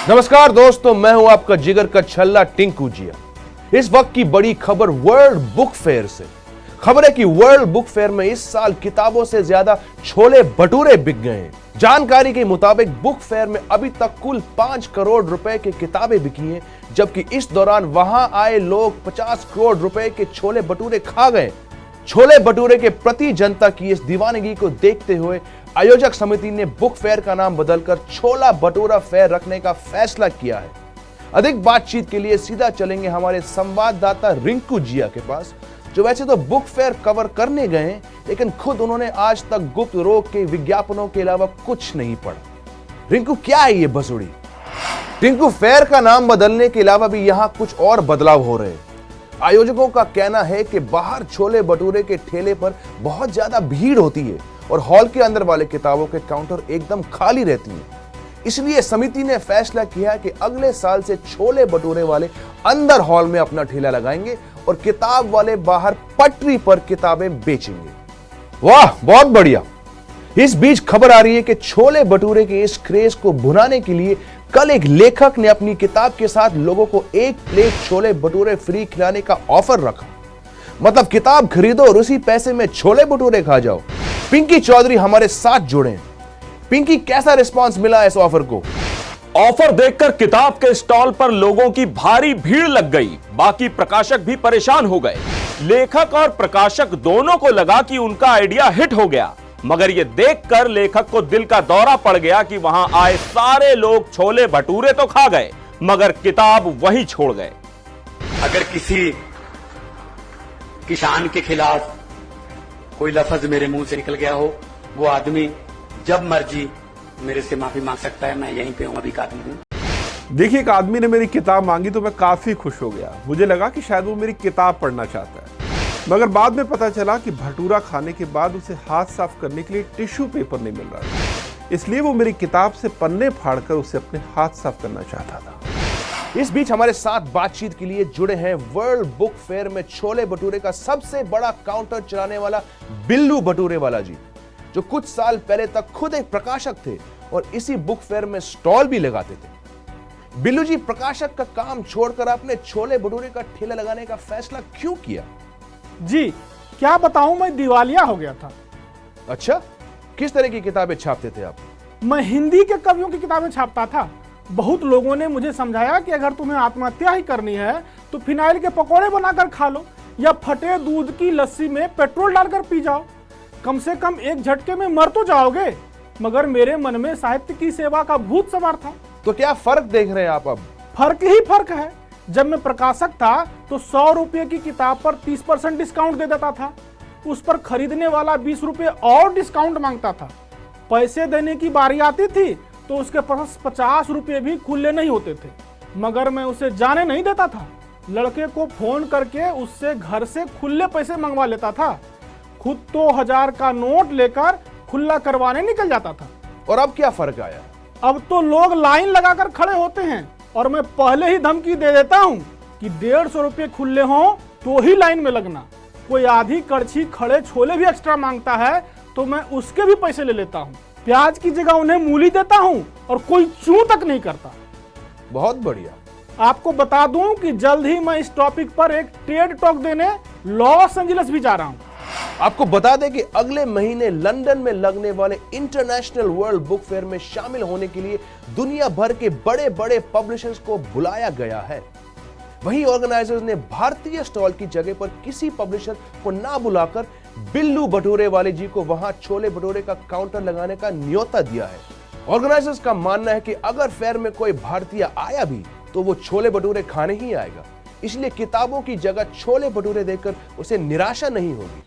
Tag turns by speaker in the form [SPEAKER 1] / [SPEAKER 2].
[SPEAKER 1] नमस्कार दोस्तों, मैं हूं आपका जिगर का छल्ला टिंकू जिया। इस वक्त की बड़ी खबर वर्ल्ड बुक फेयर से। खबर है कि वर्ल्ड बुक फेयर में इस साल किताबों से ज्यादा छोले भटूरे बिक गए हैं। जानकारी के मुताबिक बुक फेयर में अभी तक कुल 5 करोड़ रुपए की किताबें बिकी हैं, जबकि इस दौरान वहां आए लोग 50 करोड़ रुपए के छोले भटूरे खा गए। छोले भटूरे के प्रति जनता की इस दीवानगी को देखते हुए आयोजक समिति ने बुक फेयर का नाम बदलकर छोला भटूरा फेयर रखने का फैसला किया है। अधिक बातचीत के लिए सीधा चलेंगे हमारे संवाददाता रिंकू जिया के पास, जो वैसे तो बुक फेयर कवर करने गए हैं, लेकिन खुद उन्होंने आज तक गुप्त रोग के विज्ञापनों के अलावा कुछ नहीं पढ़ा। रिंकू, क्या है ये बसुड़ी? रिंकू, फेयर का नाम बदलने के अलावा भी यहां कुछ और बदलाव हो रहे हैं। आयोजकों का कहना है कि बाहर छोले भटूरे के ठेले पर बहुत ज्यादा भीड़ होती है और हॉल के अंदर वाले किताबों के काउंटर एकदम खाली रहती हैं। इसलिए समिति ने फैसला किया कि अगले साल से छोले भटूरे वाले अंदर हॉल में अपना ठेला लगाएंगे और किताब वाले बाहर पटरी पर किताबें बेचेंगे। वाह, बहुत बढ़िया। इस बीच खबर आ रही है कि छोले भटूरे के इस क्रेज को भुनाने के लिए कल एक लेखक ने अपनी किताब के साथ लोगों को एक प्लेट छोले भटूरे फ्री खिलाने का ऑफर रखा। मतलब किताब खरीदो और उसी पैसे में छोले भटूरे खा जाओ। पिंकी चौधरी हमारे साथ जुड़े। पिंकी, कैसा रिस्पांस मिला इस ऑफर को?
[SPEAKER 2] ऑफर देखकर किताब के स्टॉल पर लोगों की भारी भीड़ लग गई। बाकी प्रकाशक भी परेशान हो गए। लेखक और प्रकाशक दोनों को लगा कि उनका आइडिया हिट हो गया, मगर यह देखकर लेखक को दिल का दौरा पड़ गया कि वहां आए सारे लोग छोले भटूरे तो खा गए, मगर किताब वहीं छोड़ गए।
[SPEAKER 3] अगर किसी किसान के खिलाफ कोई लफ्ज मेरे मुंह से निकल गया हो, वो आदमी जब मर्जी मेरे से माफी मांग सकता है। मैं यहीं पे हूं, अभी एक आदमी हूं।
[SPEAKER 4] देखिए, एक आदमी ने मेरी किताब मांगी तो मैं काफी खुश हो गया। मुझे लगा कि शायद वो मेरी किताब पढ़ना चाहता है, मगर बाद में पता चला कि भटूरा खाने के बाद उसे हाथ साफ करने के लिए टिश्यू पेपर नहीं मिल रहा था, इसलिए वो मेरी किताब से पन्ने फाड़कर उसे अपने हाथ साफ करना चाहता था।
[SPEAKER 1] इस बीच हमारे साथ बातचीत के लिए जुड़े हैं वर्ल्ड बुक फेयर में छोले भटूरे का सबसे बड़ा काउंटर चलाने वाला बिल्लू भटूरे वाला जी, जो कुछ साल पहले तक खुद एक प्रकाशक थे और इसी बुक फेयर में स्टॉल भी लगाते थे। बिल्लू जी, प्रकाशक का काम छोड़कर आपने छोले भटूरे का ठेला लगाने का फैसला क्यों किया?
[SPEAKER 5] जी, क्या बताऊं, मैं दिवालिया हो गया था।
[SPEAKER 1] अच्छा, किस तरह की किताबें छापते थे आप?
[SPEAKER 5] मैं हिंदी के कवियों की किताबें छापता था। बहुत लोगों ने मुझे समझाया कि अगर तुम्हें आत्महत्या ही करनी है तो फिनाइल के पकौड़े बनाकर खा लो या फटे दूध की लस्सी में पेट्रोल डालकर पी जाओ। कम से कम एक झटके में मर तो जाओगे। मगर मेरे मन में साहित्य की सेवा का भूत सवार था।
[SPEAKER 1] तो क्या फर्क देख रहे हैं आप अब?
[SPEAKER 5] फर्क ही फर्क है। जब मैं प्रकाशक था तो 100 रुपये की किताब पर 30% डिस्काउंट दे देता था। उस पर खरीदने वाला 20 रुपये और डिस्काउंट मांगता था। पैसे देने की बारी आती थी तो उसके पास 50 रुपये भी खुले नहीं होते थे, मगर मैं उसे जाने नहीं देता था। लड़के को फोन करके उससे घर से खुले पैसे मंगवा लेता था। खुद तो 1000 का नोट लेकर खुला करवाने निकल जाता था।
[SPEAKER 1] और अब क्या फर्क आया?
[SPEAKER 5] अब तो लोग लाइन लगाकर खड़े होते हैं और मैं पहले ही धमकी दे देता हूं कि 150 रुपये खुले हों तो ही लाइन में लगना। कोई आधी कड़छी खड़े छोले भी एक्स्ट्रा मांगता है तो मैं उसके भी पैसे ले लेता हूं। प्याज की जगह उन्हें मूली देता हूं और कोई चूं तक नहीं करता।
[SPEAKER 1] बहुत बढ़िया।
[SPEAKER 5] आपको बता दूं कि जल्द ही मैं इस टॉपिक पर एक टेड टॉक देने लॉस एंजलिस भी जा रहा हूं।
[SPEAKER 1] आपको बता दें कि अगले महीने लंदन में लगने वाले इंटरनेशनल वर्ल्ड बुक फेयर में शामिल होने के लिए दुनिया भर के बड़े बड़े पब्लिशर्स को बुलाया गया है। वहीं ऑर्गेनाइजर्स ने भारतीय स्टॉल की जगह पर किसी पब्लिशर को ना बुलाकर बिल्लू भटूरे वाले जी को वहां छोले भटूरे का काउंटर लगाने का न्योता दिया है। ऑर्गेनाइजर्स का मानना है कि अगर फेयर में कोई भारतीय आया भी तो वो छोले भटूरे खाने ही आएगा, इसलिए किताबों की जगह छोले भटूरे देकर उसे निराशा नहीं होगी।